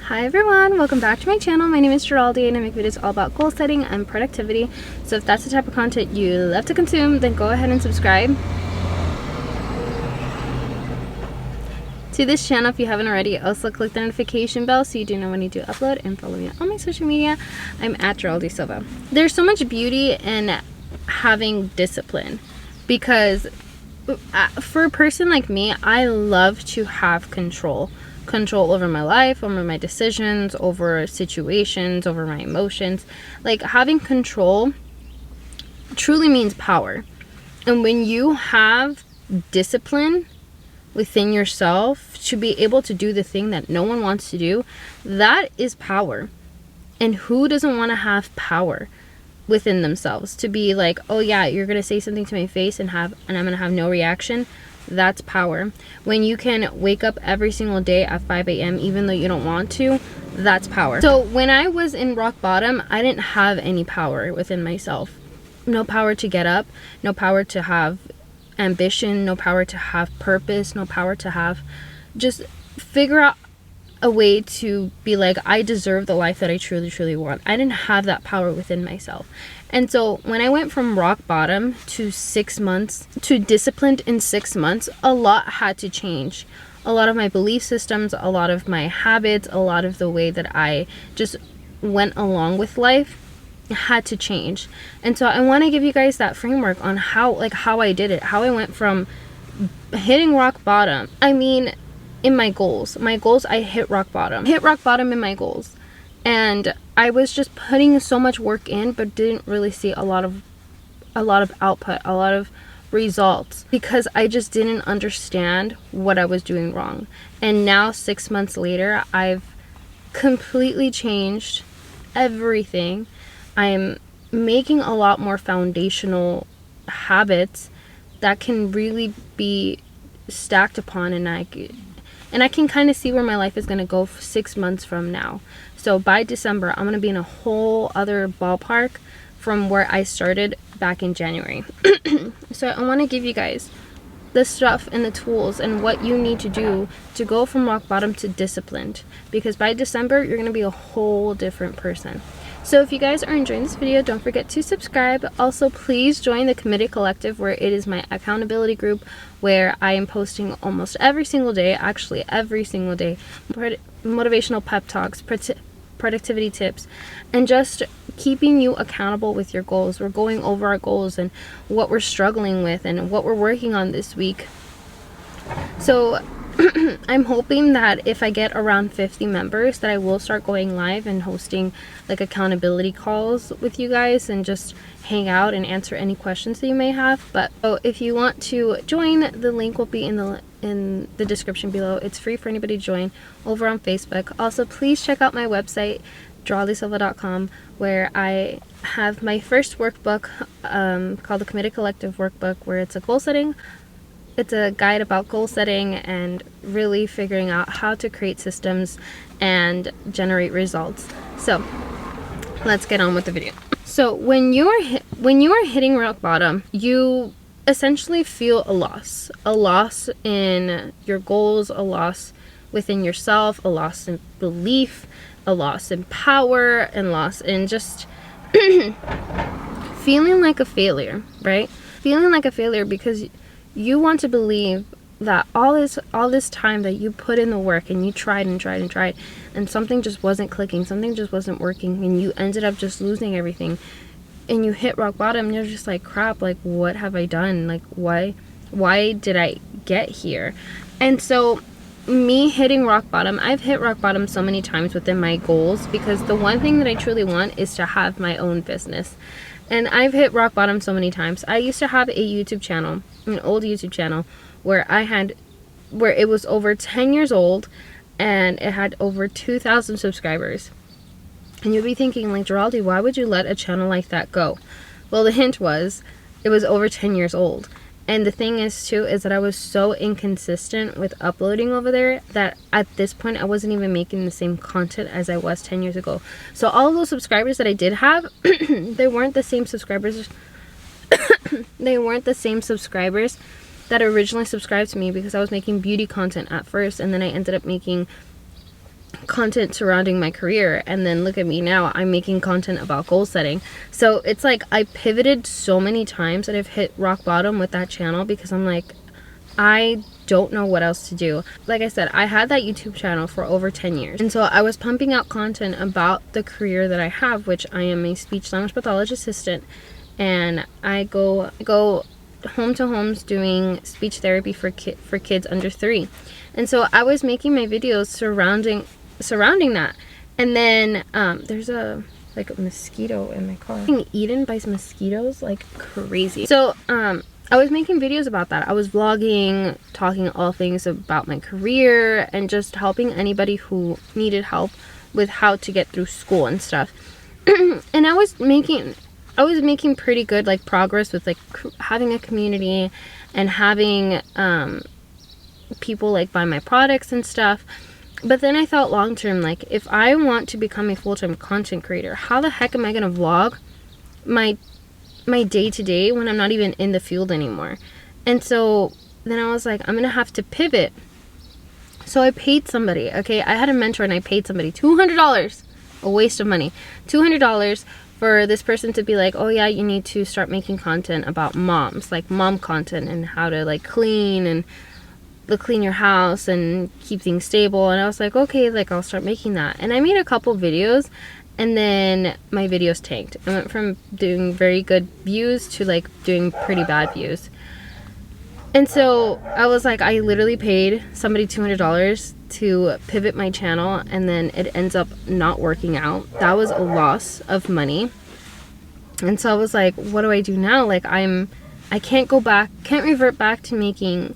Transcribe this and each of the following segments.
Hi everyone, welcome back to my channel. My name is Geraldine and I make videos all about goal setting and productivity. So if that's the type of content you love to consume, then go ahead and subscribe to this channel if you haven't already. Also click the notification bell so you do know when I do upload, and follow me on all my social media. I'm at Geraldine Silva. There's so much beauty in having discipline, because for a person like me, I love to have control over my life, over my decisions, over situations, over my emotions. Like, having control truly means power. And when you have discipline within yourself to be able to do the thing that no one wants to do, that is power. And who doesn't want to have power within themselves? To be like, oh yeah, you're gonna say something to my face and I'm gonna have no reaction. That's power. When you can wake up every single day at 5 a.m. even though you don't want to, that's power. So when I was in rock bottom, I didn't have any power within myself. No power to get up, no power to have ambition, no power to have purpose, no power to have just figure out a way to be like, I deserve the life that I truly want. I didn't have that power within myself. And so when I went from rock bottom to 6 months to disciplined in 6 months, a lot had to change. A lot of my belief systems, a lot of my habits, a lot of the way that I just went along with life had to change. And so I want to give you guys that framework on how I did it, how I went from hitting rock bottom. I mean, in my goals, I hit rock bottom in my goals. And I was just putting so much work in, but didn't really see a lot of output, a lot of results, because I just didn't understand what I was doing wrong. And now 6 months later, I've completely changed everything. I'm making a lot more foundational habits that can really be stacked upon, and I can kind of see where my life is going to go 6 months from now. So by December, I'm going to be in a whole other ballpark from where I started back in January. So I want to give you guys the stuff and the tools and what you need to do to go from rock bottom to disciplined, because by December, you're going to be a whole different person. So if you guys are enjoying this video, don't forget to subscribe. Also, please join the Committed Collective, where it is my accountability group, where I am posting almost every single day, actually every single day, motivational pep talks, productivity tips, and just keeping you accountable with your goals. We're going over our goals and what we're struggling with and what we're working on this week. So I'm hoping that if I get around 50 members, that I will start going live and hosting like accountability calls with you guys and just hang out and answer any questions that you may have. But if you want to join, the link will be in the description below. It's free for anybody to join over on Facebook. Also, please check out my website, geraldisilva.com, where I have my first workbook called the Committed Collective Workbook, where it's a guide about goal setting and really figuring out how to create systems and generate results. So let's get on with the video. So when you are hitting rock bottom, you essentially feel a loss in your goals, a loss within yourself, a loss in belief, a loss in power, and loss in just feeling like a failure, right? Feeling like a failure because you want to believe that all this time that you put in the work and you tried and something just wasn't clicking, something just wasn't working, and you ended up just losing everything, and you hit rock bottom, and you're just like, crap, like, what have I done? Like, why did I get here? And so me hitting rock bottom, I've hit rock bottom so many times within my goals, because the one thing that I truly want is to have my own business. And I've hit rock bottom so many times. I used to have a YouTube channel, an old YouTube channel, where it was over 10 years old, and it had over 2,000 subscribers. And you'll be thinking, like, Geraldine, why would you let a channel like that go? Well, the hint was, it was over 10 years old. And the thing is, too, is that I was so inconsistent with uploading over there that at this point, I wasn't even making the same content as I was 10 years ago. So all of those subscribers that I did have, they weren't the same subscribers. They weren't the same subscribers that originally subscribed to me, because I was making beauty content at first, and then I ended up making content surrounding my career, and then look at me now, I'm making content about goal setting. So it's like I pivoted so many times and I've hit rock bottom with that channel because I'm like, I don't know what else to do. Like I said, I had that YouTube channel for over 10 years, and so I was pumping out content about the career that I have, which I am a speech language pathologist assistant, and I go home to homes doing speech therapy for kids under 3. And so I was making my videos surrounding that. And then there's a mosquito in my car. I'm being eaten by mosquitoes like crazy. So I was making videos about that. I was vlogging, talking all things about my career and just helping anybody who needed help with how to get through school and stuff. And I was making pretty good like progress with like having a community and having people like buy my products and stuff. But then I thought long term, like, if I want to become a full-time content creator, how the heck am I gonna vlog my day-to-day when I'm not even in the field anymore? And so then I was like, I'm gonna have to pivot. So I paid somebody. Okay, I had a mentor and I paid somebody $200, a waste of money, $200 for this person to be like, oh yeah, you need to start making content about moms, like mom content, and how to like clean your house and keep things stable. And I was like, okay, like I'll start making that. And I made a couple videos, and then my videos tanked. I went from doing very good views to like doing pretty bad views. And so I was like, I literally paid somebody $200 to pivot my channel, and then it ends up not working out. That was a loss of money. And so I was like, what do I do now? Like I can't revert back to making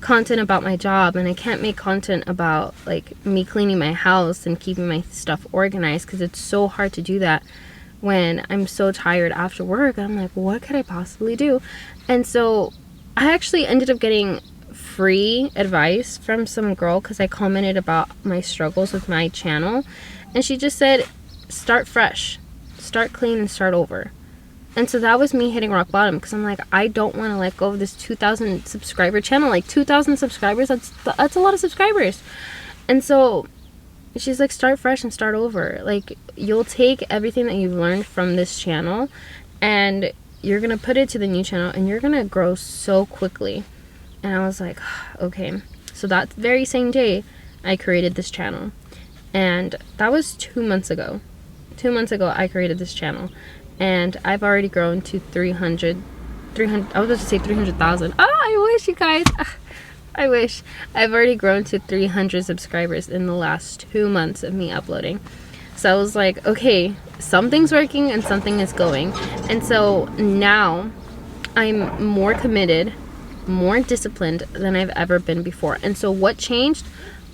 content about my job, and I can't make content about like me cleaning my house and keeping my stuff organized, because it's so hard to do that when I'm so tired after work. I'm like, what could I possibly do? And so I actually ended up getting free advice from some girl because I commented about my struggles with my channel, and she just said, start fresh, start clean, and start over. And so that was me hitting rock bottom, because I'm like, I don't want to let go of this 2,000 subscriber channel. Like 2,000 subscribers, that's a lot of subscribers. And so she's like, start fresh and start over. Like, you'll take everything that you've learned from this channel and you're gonna put it to the new channel, and you're gonna grow so quickly. And I was like, okay. So that very same day I created this channel, and that was 2 months ago. 2 months ago I created this channel, and I've already grown to 300, I was about to say 300,000. Oh, I wish, you guys. I wish. I've already grown to 300 subscribers in the last 2 months of me uploading. So I was like, okay, something's working and something is going. And so now I'm more committed, more disciplined than I've ever been before. And so what changed?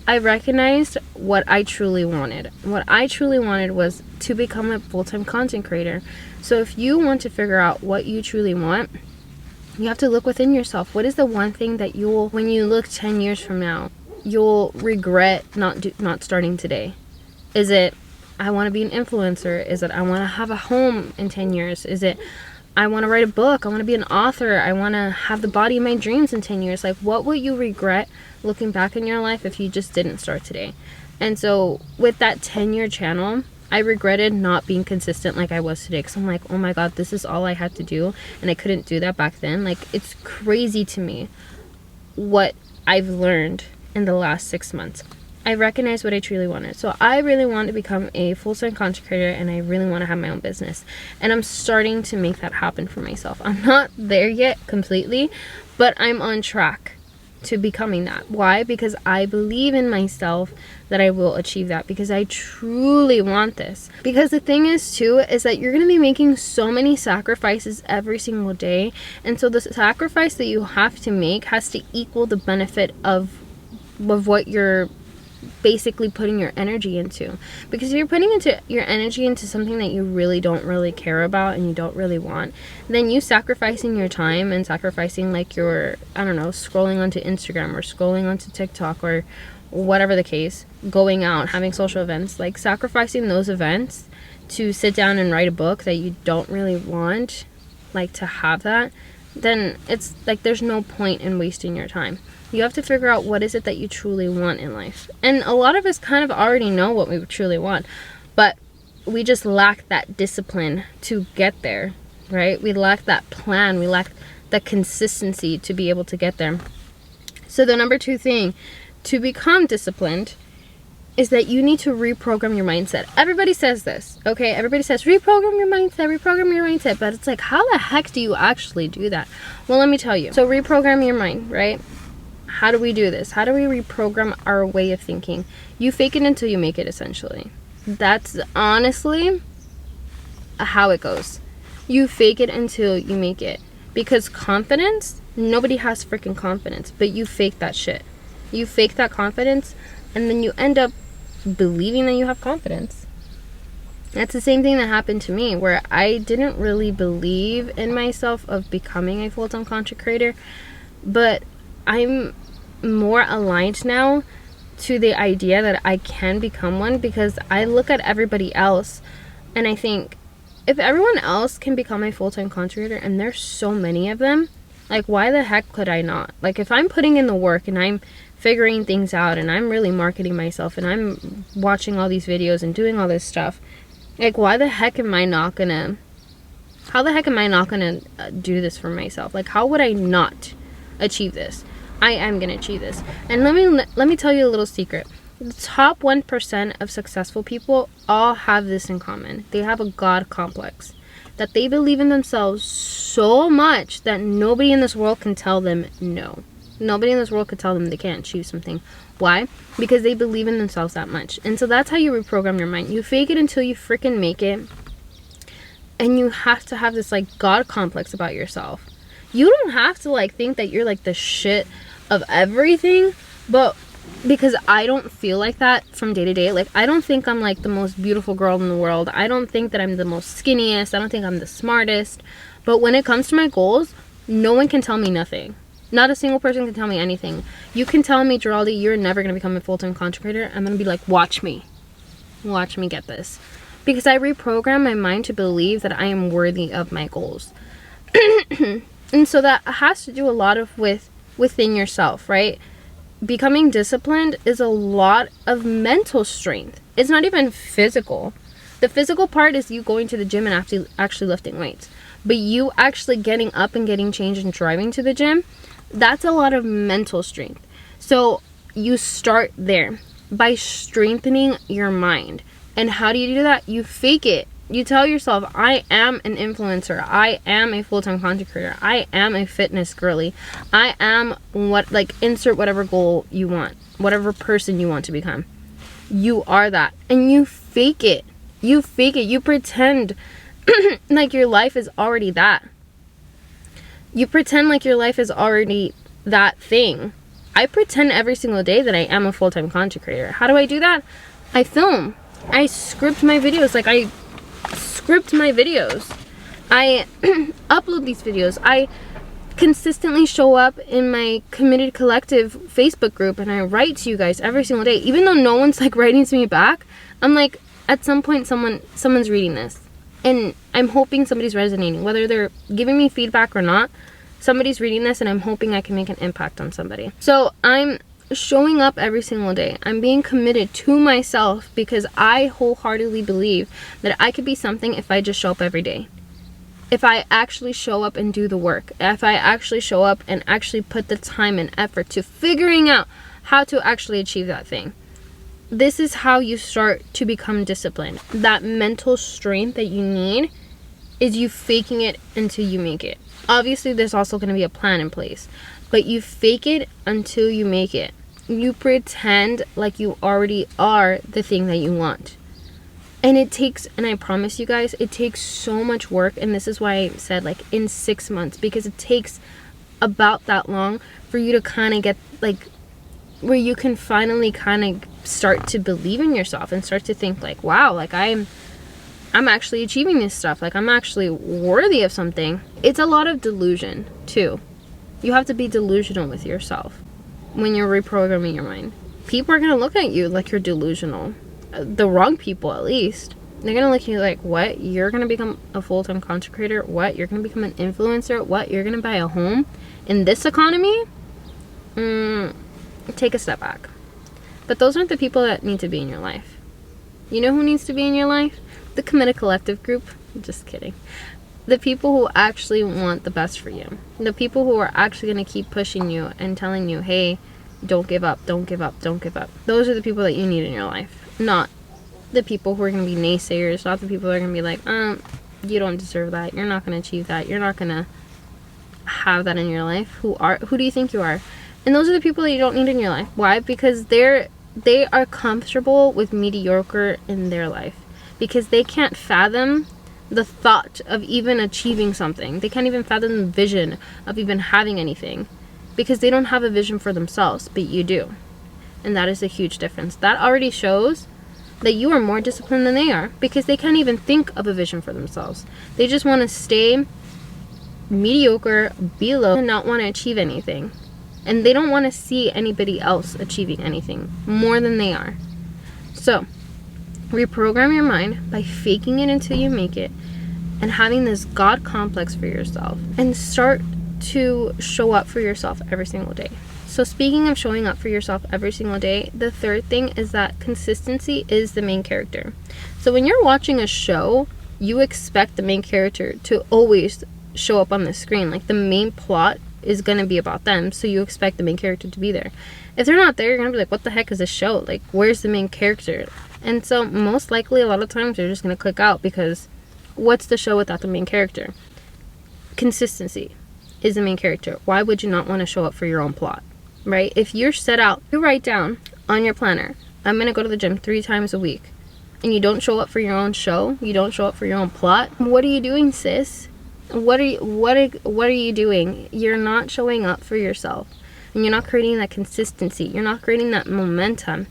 I recognized what I truly wanted. What I truly wanted was to become a full-time content creator. So if you want to figure out what you truly want, you have to look within yourself. What is the one thing that when you look 10 years from now, you'll regret not starting today? Is it, I want to be an influencer? Is it, I want to have a home in 10 years? Is it, I want to write a book? I want to be an author. I want to have the body of my dreams in 10 years. Like, what will you regret looking back in your life if you just didn't start today? And so with that 10-year channel, I regretted not being consistent like I was today, because I'm like, oh my god, this is all I had to do, and I couldn't do that back then. Like, it's crazy to me what I've learned in the last 6 months. I recognize what I truly wanted. So I really want to become a full-time content creator, and I really want to have my own business, and I'm starting to make that happen for myself. I'm not there yet completely, but I'm on track to becoming that. Why? Because I believe in myself that I will achieve that, because I truly want this. Because the thing is too, is that you're going to be making so many sacrifices every single day, and so the sacrifice that you have to make has to equal the benefit of what you're basically putting your energy into. Because if you're putting your energy into something that you really don't really care about and you don't really want, then you sacrificing your time and sacrificing like your, I don't know, scrolling onto Instagram or scrolling onto TikTok or whatever the case, going out, having social events, like sacrificing those events to sit down and write a book that you don't really want, like to have that, then it's like there's no point in wasting your time. You have to figure out what is it that you truly want in life. And a lot of us kind of already know what we truly want, but we just lack that discipline to get there, right? We lack that plan. We lack the consistency to be able to get there. So the number 2 thing to become disciplined is that you need to reprogram your mindset. Everybody says this, okay? Everybody says reprogram your mindset, but it's like, how the heck do you actually do that? Well, let me tell you. So reprogram your mind, right? How do we do this? How do we reprogram our way of thinking? You fake it until you make it, essentially. That's honestly how it goes. You fake it until you make it. Because confidence, nobody has freaking confidence, but you fake that shit. You fake that confidence, and then you end up believing that you have confidence. That's the same thing that happened to me, where I didn't really believe in myself of becoming a full-time content creator, but I'm more aligned now to the idea that I can become one, because I look at everybody else and I think, if everyone else can become a full-time content creator, and there's so many of them, like, why the heck could I not? Like, if I'm putting in the work and I'm figuring things out and I'm really marketing myself and I'm watching all these videos and doing all this stuff, like, why the heck am I not gonna, how the heck am I not gonna do this for myself? Like, how would I not achieve this? I am gonna achieve this. And let me tell you a little secret. The top 1% of successful people all have this in common. They have a God complex. That they believe in themselves so much that nobody in this world can tell them no. Nobody in this world could tell them they can't achieve something. Why? Because they believe in themselves that much. And so that's how you reprogram your mind. You fake it until you freaking make it. And you have to have this, like, God complex about yourself. You don't have to, like, think that you're, like, the shit of everything, but because I don't feel like that from day to day. Like, I don't think I'm, like, the most beautiful girl in the world. I don't think that I'm the most skinniest. I don't think I'm the smartest. But when it comes to my goals, no one can tell me nothing. Not a single person can tell me anything. You can tell me, Geraldi, you're never going to become a full-time content creator. I'm going to be like, watch me. Watch me get this. Because I reprogram my mind to believe that I am worthy of my goals. And so that has to do a lot of within yourself, right? Becoming disciplined is a lot of mental strength. It's not even physical. The physical part is you going to the gym and actually lifting weights. But you actually getting up and getting changed and driving to the gym, that's a lot of mental strength. So you start there by strengthening your mind. And how do you do that? You fake it. You tell yourself, I am an influencer. I am a full-time content creator. I am a fitness girly. I am what, like, insert whatever goal you want, whatever person you want to become. You are that. And you fake it. You fake it. You pretend like your life is already that. You pretend like your life is already that thing. I pretend every single day that I am a full-time content creator. How do I do that? I film. I script my videos. Like, I script my videos. I upload these videos. I consistently show up in my Committed Collective Facebook group and I write to you guys every single day. Even though no one's, like, writing to me back, I'm like, at some point someone's reading this. And I'm hoping somebody's resonating. Whether they're giving me feedback or not, somebody's reading this and I'm hoping I can make an impact on somebody. So I'm showing up every single day. I'm being committed to myself because I wholeheartedly believe that I could be something if I just show up every day. If I actually show up and do the work. If I actually show up and actually put the time and effort to figuring out how to actually achieve that thing. This is how you start to become disciplined. That mental strength that you need is you faking it until you make it. Obviously, there's also going to be a plan in place, but you fake it until you make it. You pretend like you already are the thing that you want. And it takes, and I promise you guys, it takes so much work. And this is why I said, like, in 6 months, because it takes about that long for you to kind of get, like, where you can finally kind of start to believe in yourself and start to think, like, wow, like, I'm actually achieving this stuff. Like, I'm actually worthy of something. It's a lot of delusion too. You have to be delusional with yourself when you're reprogramming your mind. People are going to look at you like you're delusional. The wrong people, at least. They're going to look at you like, what? You're going to become a full-time content creator? What? You're going to become an influencer? What? You're going to buy a home in this economy? take a step back. But those aren't the people that need to be in your life. You know who needs to be in your life? The committed collective group. Just kidding. The people who actually want the best for you. The people who are actually going to keep pushing you and telling you, hey, don't give up, don't give up, don't give up. Those are the people that you need in your life. Not the people who are going to be naysayers. Not the people who are going to be like, you don't deserve that. You're not going to achieve that. You're not going to have that in your life. Who do you think you are? And those are the people that you don't need in your life. Why? Because they are comfortable with mediocre in their life. Because they can't fathom the thought of even achieving something. They can't even fathom the vision of even having anything. Because they don't have a vision for themselves, but you do. And that is a huge difference. That already shows that you are more disciplined than they are. Because they can't even think of a vision for themselves. They just want to stay mediocre, below, and not want to achieve anything. And they don't want to see anybody else achieving anything more than they are. So, reprogram your mind by faking it until you make it and having this God complex for yourself. And start to show up for yourself every single day. So speaking of showing up for yourself every single day, the third thing is that consistency is the main character. So when you're watching a show, you expect the main character to always show up on the screen. Like the main plot is going to be about them, so you expect the main character to be there. If they're not there, you're going to be like, what the heck is this show? Like, where's the main character? And so most likely a lot of times you're just going to click out, because what's the show without the main character? Consistency is the main character. Why would you not want to show up for your own plot, right? If you're set out, you write down on your planner, I'm going to go to the gym 3 times a week, and you don't show up for your own show, you don't show up for your own plot, what are you doing, sis? What are you doing? You're not showing up for yourself, and you're not creating that consistency. You're not creating that momentum.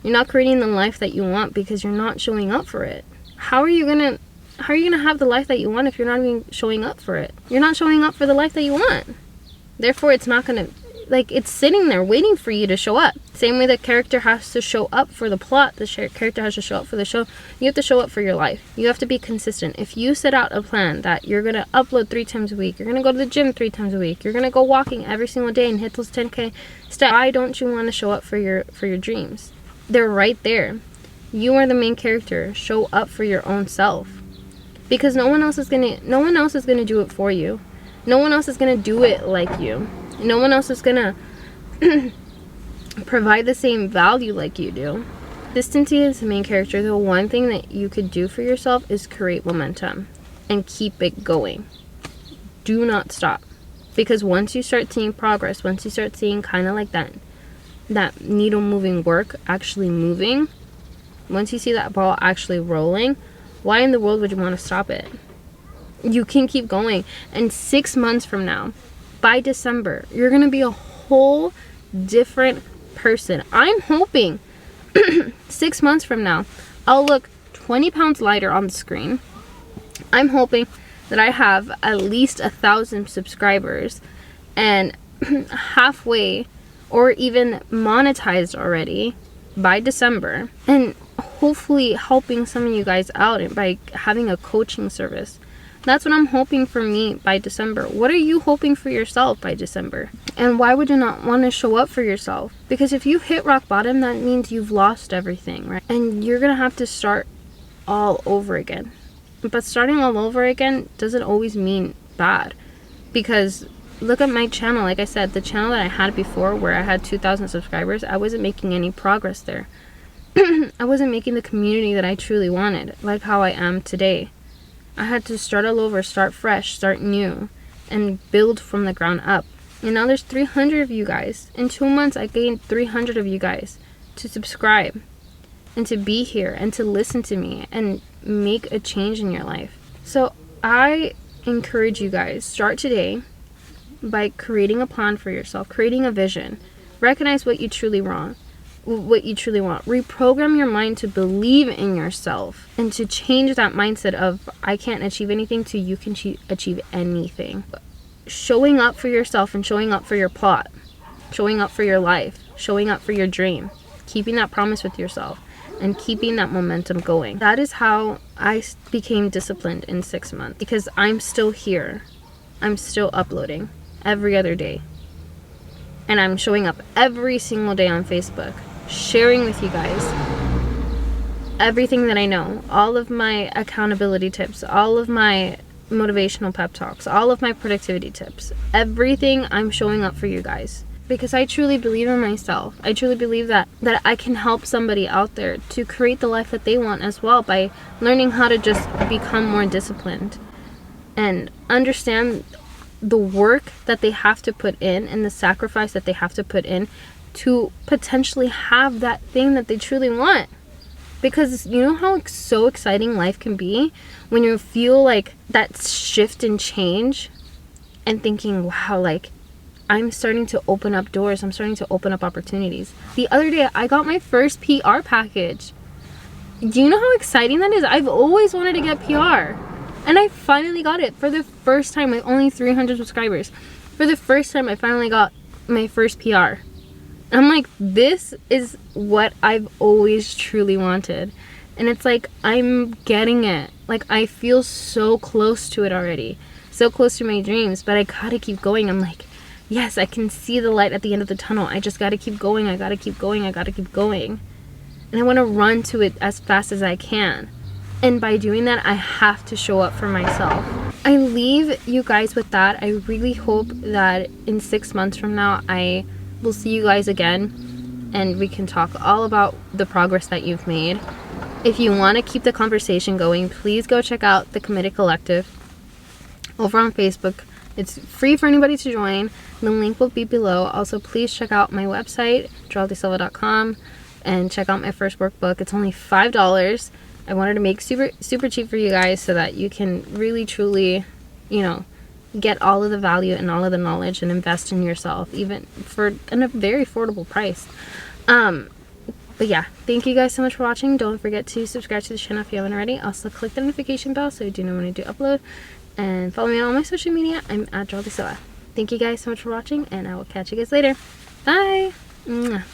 You're not creating the life that you want because you're not showing up for it. How are you gonna have the life that you want if you're not even showing up for it? You're not showing up for the life that you want. Therefore, it's not gonna, like, it's sitting there waiting for you to show up. Same way the character has to show up for the plot, the character has to show up for the show. You have to show up for your life. You have to be consistent. If you set out a plan that you're going to upload 3 times a week, you're going to go to the gym 3 times a week, you're going to go walking every single day and hit those 10K steps, why don't you want to show up for your dreams? They're right there. You are the main character. Show up for your own self. Because no one else is going to do it for you. No one else is going to do it like you. No one else is going to provide the same value like you do. Consistency is the main character. The one thing that you could do for yourself is create momentum and keep it going. Do not stop. Because once you start seeing progress, once you start seeing kind of like that needle moving work actually moving, once you see that ball actually rolling, why in the world would you want to stop it? You can keep going. And 6 months from now, by December, you're going to be a whole different person. I'm hoping 6 months from now, I'll look 20 pounds lighter on the screen. I'm hoping that I have at least 1,000 subscribers and halfway or even monetized already by December. And hopefully helping some of you guys out by having a coaching service. That's what I'm hoping for me by December. What are you hoping for yourself by December? And why would you not want to show up for yourself? Because if you hit rock bottom, that means you've lost everything, right? And you're going to have to start all over again. But starting all over again doesn't always mean bad. Because look at my channel. Like I said, the channel that I had before where I had 2,000 subscribers, I wasn't making any progress there. I wasn't making the community that I truly wanted, like how I am today. I had to start all over, start fresh, start new, and build from the ground up. And now there's 300 of you guys. In 2 months, I gained 300 of you guys to subscribe and to be here and to listen to me and make a change in your life. So I encourage you guys, start today by creating a plan for yourself, creating a vision. Recognize what you truly want. Reprogram your mind to believe in yourself and to change that mindset of I can't achieve anything to you can achieve anything. Showing up for yourself and showing up for your plot, showing up for your life, showing up for your dream, keeping that promise with yourself and keeping that momentum going. That is how I became disciplined in 6 months, because I'm still here. I'm still uploading every other day. And I'm showing up every single day on Facebook, sharing with you guys everything that I know, all of my accountability tips, all of my motivational pep talks, all of my productivity tips, everything. I'm showing up for you guys because I truly believe in myself. I truly believe that I can help somebody out there to create the life that they want as well by learning how to just become more disciplined and understand the work that they have to put in and the sacrifice that they have to put in to potentially have that thing that they truly want. Because you know how so exciting life can be when you feel like that shift and change and thinking, wow, like I'm starting to open up doors, I'm starting to open up opportunities. The other day I got my first PR package. Do you know how exciting that is? I've always wanted to get PR. And I finally got it for the first time with only 300 subscribers. For the first time, I finally got my first PR. I'm like, this is what I've always truly wanted. And it's like, I'm getting it. Like, I feel so close to it already. So close to my dreams. But I gotta keep going. I'm like, yes, I can see the light at the end of the tunnel. I just gotta keep going. I gotta keep going. I gotta keep going. And I want to run to it as fast as I can. And by doing that, I have to show up for myself. I leave you guys with that. I really hope that in 6 months from now, I will see you guys again and we can talk all about the progress that you've made. If you want to keep the conversation going, please go check out the Committed Collective over on Facebook. It's free for anybody to join. The link will be below. Also, please check out my website, geraldesilva.com, and check out my first workbook. It's only $5. I wanted to make super cheap for you guys so that you can really truly, you know, get all of the value and all of the knowledge and invest in yourself, even for a very affordable price. But yeah, thank you guys so much for watching. Don't forget to subscribe to the channel if you haven't already. Also click the notification bell so you do know when I do upload, and follow me on all my social media. I'm at Geraldesilva. Thank you guys so much for watching, and I will catch you guys later. Bye. Mwah.